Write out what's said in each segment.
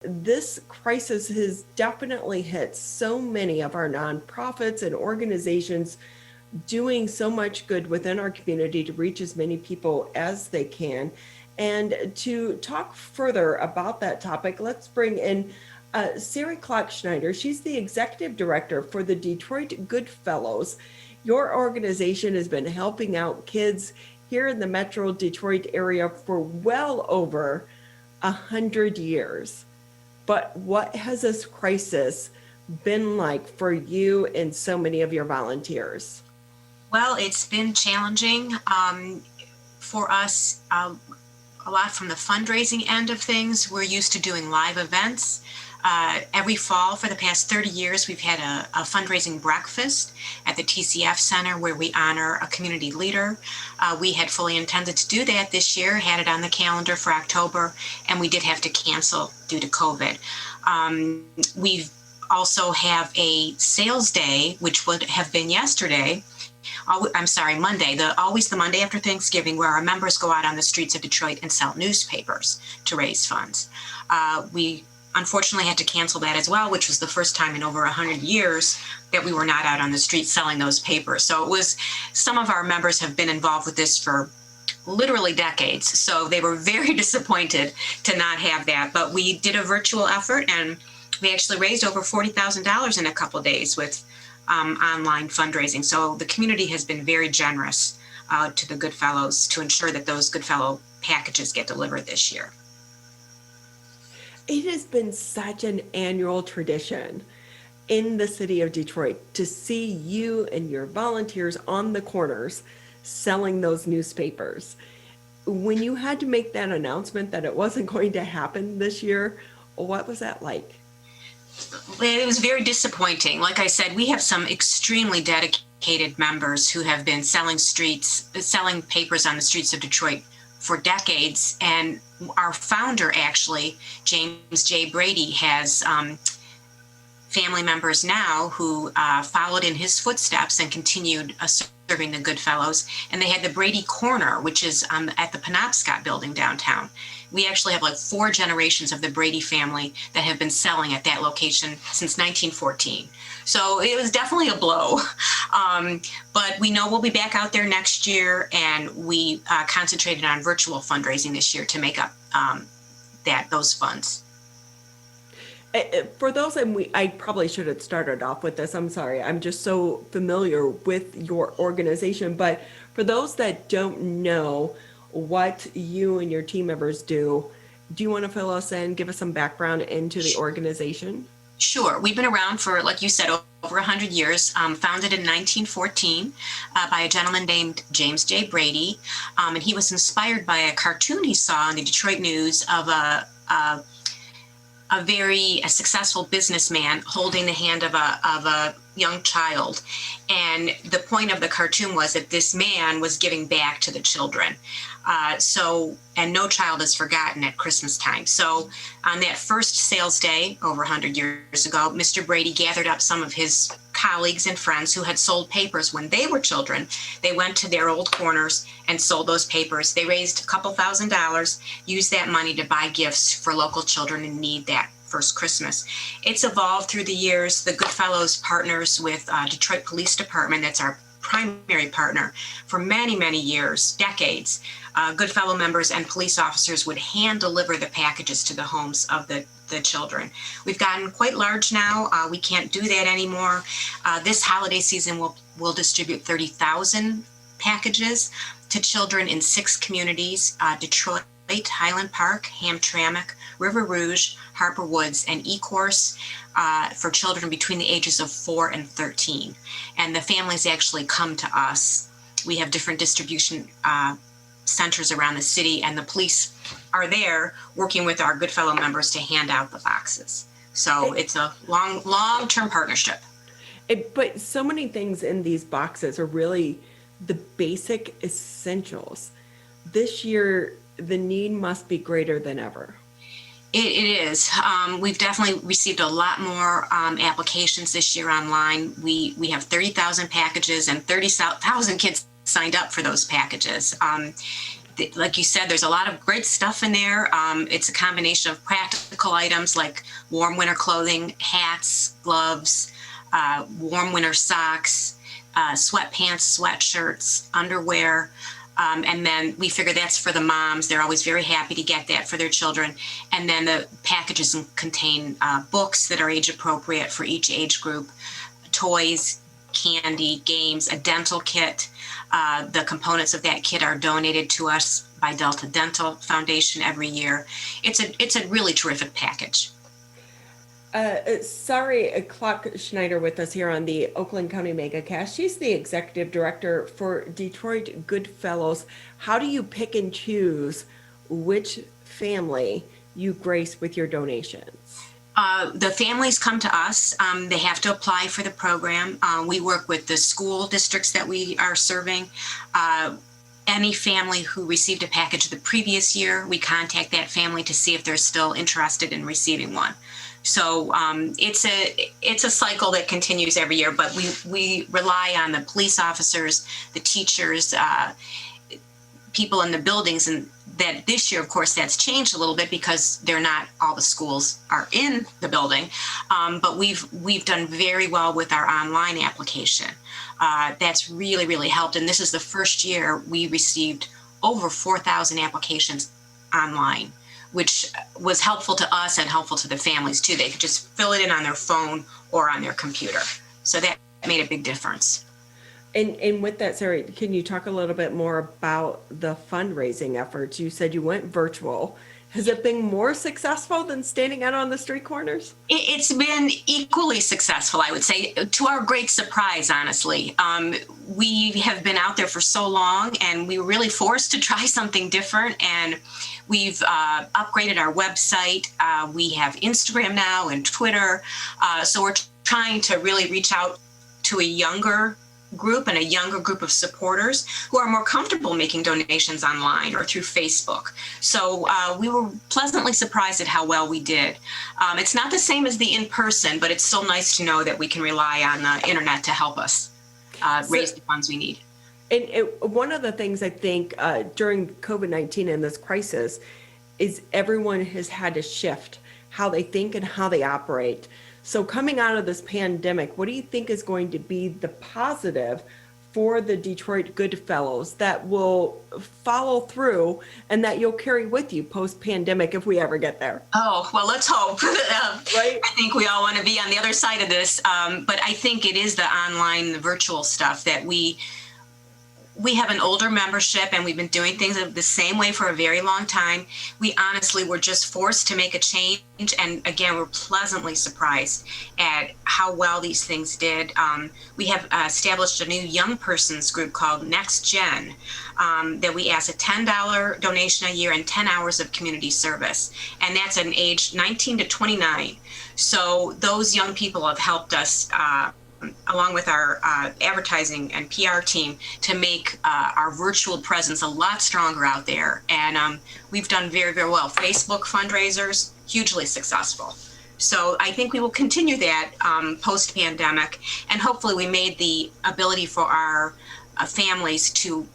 This crisis has definitely hit so many of our nonprofits and organizations doing so much good within our community to reach as many people as they can. And to talk further about that topic, let's bring in Sari Klok-Schneider. She's the executive director for the Detroit Goodfellows. Your organization has been helping out kids here in the Metro Detroit area for well over 100 years. But what has this crisis been like for you and so many of your volunteers? Well, it's been challenging for us, a lot from the fundraising end of things. We're used to doing live events. Every fall for the past 30 years, we've had a fundraising breakfast at the TCF Center where we honor a community leader. We had fully intended to do that this year, had it on the calendar for October, and we did have to cancel due to COVID. We've also have a sales day, which would have been yesterday. Monday, always the Monday after Thanksgiving, where our members go out on the streets of Detroit and sell newspapers to raise funds. We unfortunately had to cancel that as well, which was the first time in over 100 years that we were not out on the street selling those papers. So it was, some of our members have been involved with this for literally decades. So they were very disappointed to not have that. But we did a virtual effort and we actually raised over $40,000 in a couple of days with online fundraising. So the community has been very generous to the Goodfellows to ensure that those Goodfellow packages get delivered this year. It has been such an annual tradition in the city of Detroit to see you and your volunteers on the corners selling those newspapers. When you had to make that announcement that it wasn't going to happen this year, what was that like? It was very disappointing. Like I said, we have some extremely dedicated members who have been selling papers on the streets of Detroit for decades. And our founder, actually, James J. Brady, has family members now who followed in his footsteps and continued serving the Goodfellows. And they had the Brady Corner, which is at the Penobscot building downtown. We actually have like 4 generations of the Brady family that have been selling at that location since 1914. So it was definitely a blow. But we know we'll be back out there next year, and we concentrated on virtual fundraising this year to make up those funds. For those, and I probably should have started off with this, I'm sorry, I'm just so familiar with your organization, but for those that don't know what you and your team members do you want to fill us in, give us some background into the organization? Sure. We've been around for, like you said, over 100 years, founded in 1914 by a gentleman named James J. Brady. And he was inspired by a cartoon he saw in the Detroit News of a very successful businessman holding the hand of a young child. And the point of the cartoon was that this man was giving back to the children. And no child is forgotten at Christmas time. So on that first sales day over 100 years ago, Mr. Brady gathered up some of his colleagues and friends who had sold papers when they were children. They went to their old corners and sold those papers. They raised a couple $1,000s, used that money to buy gifts for local children in need that first Christmas. It's evolved through the years. The Goodfellows partners with Detroit Police Department. That's our primary partner for many, many years, decades. Goodfellow members and police officers would hand deliver the packages to the homes of the children. We've gotten quite large now. We can't do that anymore. This holiday season, we'll distribute 30,000 packages to children in 6 communities: Detroit, Highland Park, Hamtramck, River Rouge, Harper Woods, and Ecorse, for children between the ages of 4 and 13. And the families actually come to us. We have different distribution centers around the city, and the police are there working with our Goodfellow members to hand out the boxes. So it's a long-term partnership. But so many things in these boxes are really the basic essentials. This year, the need must be greater than ever. It is. We've definitely received a lot more applications this year online. We have 30,000 packages, and 30,000 kids signed up for those packages. like you said, there's a lot of great stuff in there. It's a combination of practical items like warm winter clothing, hats, gloves, warm winter socks, sweatpants, sweatshirts, underwear. And then we figure that's for the moms. They're always very happy to get that for their children. And then the packages contain books that are age appropriate for each age group, toys, candy, games, a dental kit. The components of that kit are donated to us by Delta Dental Foundation every year. It's a really terrific package. Sari Klok-Schneider with us here on the Oakland County MegaCast. She's the executive director for Detroit Goodfellows. How do you pick and choose which family you grace with your donations? The families come to us. They have to apply for the program. We work with the school districts that we are serving. Any family who received a package the previous year, we contact that family to see if they're still interested in receiving one. So it's a cycle that continues every year, but we rely on the police officers, the teachers, people in the buildings, and that this year, of course, that's changed a little bit because they're not all the schools are in the building. But we've done very well with our online application. That's really, really helped. And this is the first year we received over 4,000 applications online, which was helpful to us and helpful to the families too. They could just fill it in on their phone or on their computer. So that made a big difference. And with that, Sari, can you talk a little bit more about the fundraising efforts? You said you went virtual. Has it been more successful than standing out on the street corners? It's been equally successful, I would say, to our great surprise, honestly. We have been out there for so long, and we were really forced to try something different. And we've upgraded our website. We have Instagram now and Twitter. So we're trying to really reach out to a younger group and a younger group of supporters who are more comfortable making donations online or through Facebook. So we were pleasantly surprised at how well we did. It's not the same as the in-person, but it's still nice to know that we can rely on the internet to help us raise the funds we need. And one of the things I think during COVID-19 and this crisis is everyone has had to shift how they think and how they operate. So coming out of this pandemic, what do you think is going to be the positive for the Detroit Goodfellows that will follow through and that you'll carry with you post-pandemic if we ever get there? Oh, well, let's hope. Right? I think we all want to be on the other side of this. But I think it is the online, the virtual stuff that we have an older membership, and we've been doing things the same way for a very long time. We honestly were just forced to make a change. And again, we're pleasantly surprised at how well these things did. We have established a new young persons group called Next Gen that we ask a $10 donation a year and 10 hours of community service. And that's an age 19 to 29. So those young people have helped us along with our advertising and PR team to make our virtual presence a lot stronger out there. And we've done very, very well. Facebook fundraisers, hugely successful. So I think we will continue that post-pandemic. And hopefully we made the ability for our families to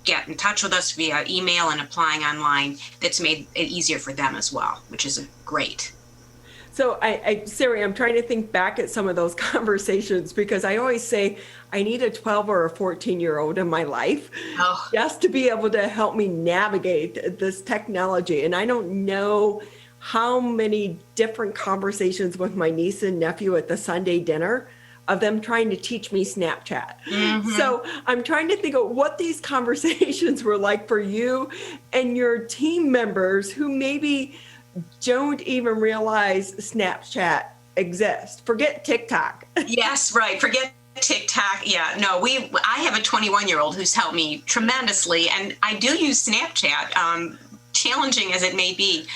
get in touch with us via email and applying online that's made it easier for them as well, which is great. So Sari, I'm trying to think back at some of those conversations because I always say I need a 12 or a 14-year-old in my life just to be able to help me navigate this technology. And I don't know how many different conversations with my niece and nephew at the Sunday dinner of them trying to teach me Snapchat. Mm-hmm. So I'm trying to think of what these conversations were like for you and your team members who maybe don't even realize Snapchat exists. Forget TikTok. Yes, right. Forget TikTok. Yeah, no, I have a 21-year-old who's helped me tremendously, and I do use Snapchat, challenging as it may be.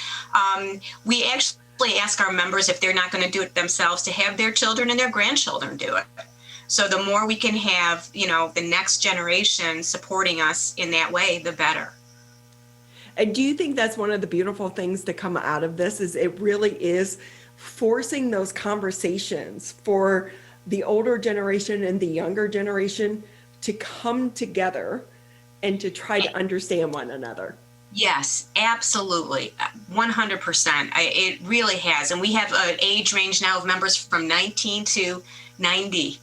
We actually ask our members if they're not going to do it themselves to have their children and their grandchildren do it. So the more we can have, the next generation supporting us in that way, the better. And do you think that's one of the beautiful things to come out of this is it really is forcing those conversations for the older generation and the younger generation to come together and to try to understand one another? Yes, absolutely. 100%. It really has. And we have an age range now of members from 19 to 90.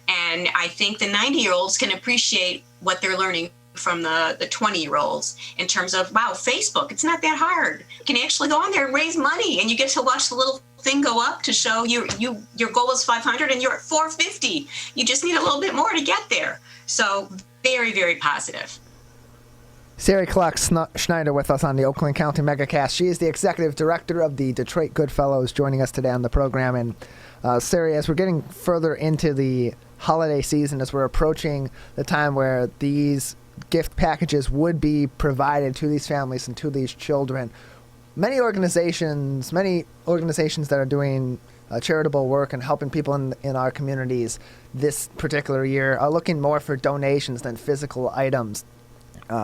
And I think the 90-year-olds can appreciate what they're learning from the 20-year-olds in terms of, wow, Facebook, it's not that hard. You can actually go on there and raise money, and you get to watch the little thing go up to show your goal is 500 and you're at 450. You just need a little bit more to get there. So very, very positive. Sari Klok-Schneider with us on the Oakland County Megacast. She is the Executive Director of the Detroit Goodfellows, joining us today on the program. And Sari, as we're getting further into the holiday season, as we're approaching the time where these gift packages would be provided to these families and to these children, many organizations that are doing charitable work and helping people in our communities this particular year are looking more for donations than physical items.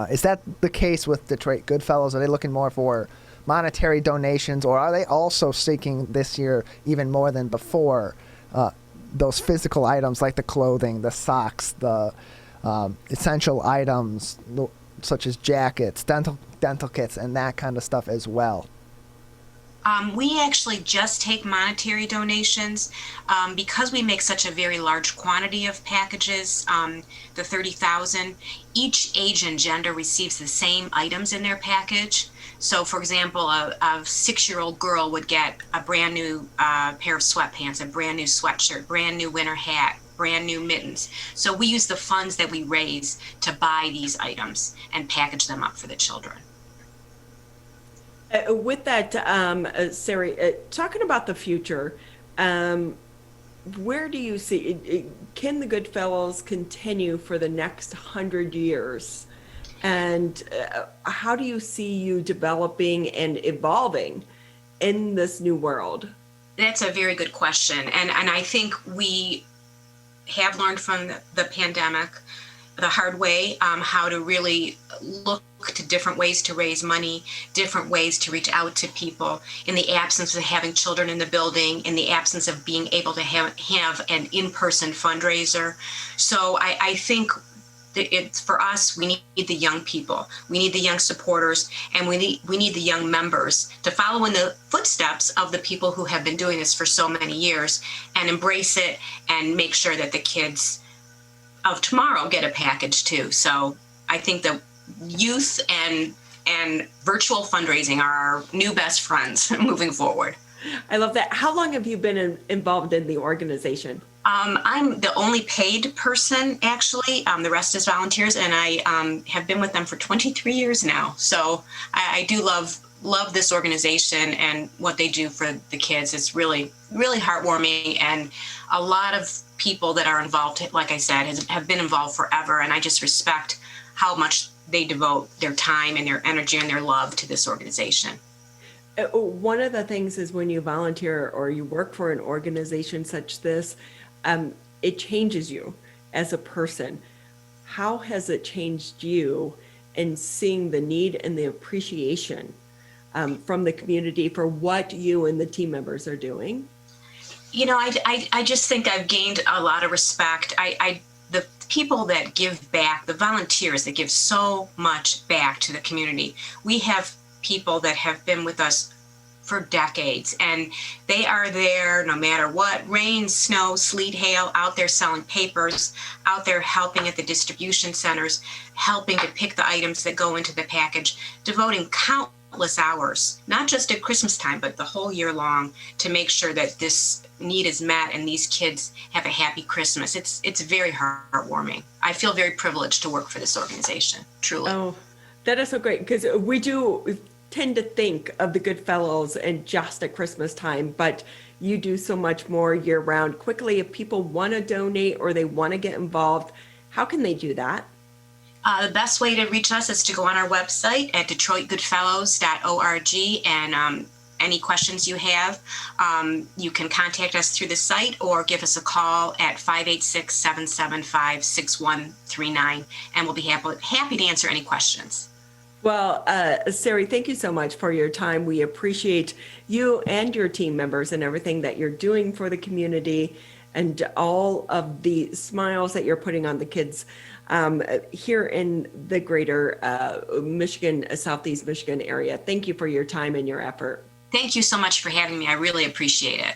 Is that the case with Detroit Goodfellows? Are they looking more for monetary donations, or are they also seeking this year, even more than before, those physical items like the clothing, the socks, the essential items such as jackets, dental kits, and that kind of stuff as well? We actually just take monetary donations because we make such a very large quantity of packages, the 30,000. Each age and gender receives the same items in their package. So, for example, a 6-year-old girl would get a brand new pair of sweatpants, a brand new sweatshirt, brand new winter hat, brand new mittens. So we use the funds that we raise to buy these items and package them up for the children. With that, Sari, talking about the future, where do you see, can the Goodfellows continue for the next 100 years? And how do you see you developing and evolving in this new world? That's a very good question. And I think we have learned from the pandemic the hard way, how to really look to different ways to raise money, different ways to reach out to people in the absence of having children in the building, in the absence of being able to have an in-person fundraiser. So I think that it's for us, we need the young people, we need the young supporters, and we need the young members to follow in the footsteps of the people who have been doing this for so many years and embrace it and make sure that the kids of tomorrow get a package too. So I think the youth and virtual fundraising are our new best friends moving forward. I love that. How long have you been involved in the organization? I'm the only paid person, actually. The rest is volunteers, and I have been with them for 23 years now. So I do love this organization and what they do for the kids. It's really, really heartwarming, and a lot of people that are involved, like I said, have been involved forever, and I just respect how much they devote their time and their energy and their love to this organization. One of the things is when you volunteer or you work for an organization such this, it changes you as a person. How has it changed you in seeing the need and the appreciation from the community for what you and the team members are doing? You know, I just think I've gained a lot of respect. The people that give back, the volunteers that give so much back to the community. We have people that have been with us for decades, and they are there no matter what, rain, snow, sleet, hail, out there selling papers, out there helping at the distribution centers, helping to pick the items that go into the package, devoting countless hours, not just at Christmas time, but the whole year long, to make sure that this need is met and these kids have a happy Christmas. It's very heartwarming. I feel very privileged to work for this organization, truly. Oh, that is so great, because we do tend to think of the Goodfellows and just at Christmas time, but you do so much more year round. Quickly, if people want to donate or they want to get involved, how can they do that? The best way to reach us is to go on our website at detroitgoodfellows.org, and any questions you have, you can contact us through the site or give us a call at 586-775-6139, and we'll be happy to answer any questions. Well, Sari, thank you so much for your time. We appreciate you and your team members and everything that you're doing for the community and all of the smiles that you're putting on the kids' here in the greater Michigan, Southeast Michigan area. Thank you for your time and your effort. Thank you so much for having me. I really appreciate it.